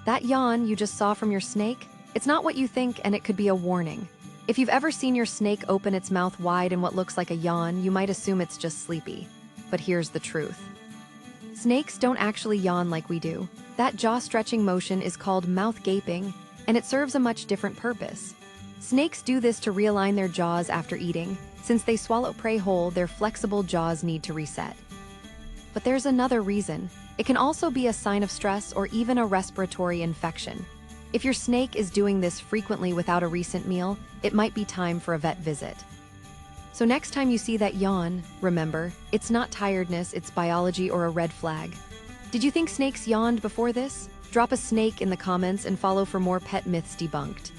That yawn you just saw from your snake, it's not what you think, and it could be a warning. If you've ever seen your snake open its mouth wide in what looks like a yawn, you might assume it's just sleepy. But here's the truth. Snakes don't actually yawn like we do. That jaw-stretching motion is called mouth gaping, and it serves a much different purpose. Snakes do this to realign their jaws after eating. Since they swallow prey whole, their flexible jaws need to reset. But there's another reason. It can also be a sign of stress or even a respiratory infection. If your snake is doing this frequently without a recent meal, it might be time for a vet visit. So next time you see that yawn, remember, it's not tiredness, it's biology or a red flag. Did you think snakes yawned before this? Drop a snake in the comments and follow for more pet myths debunked.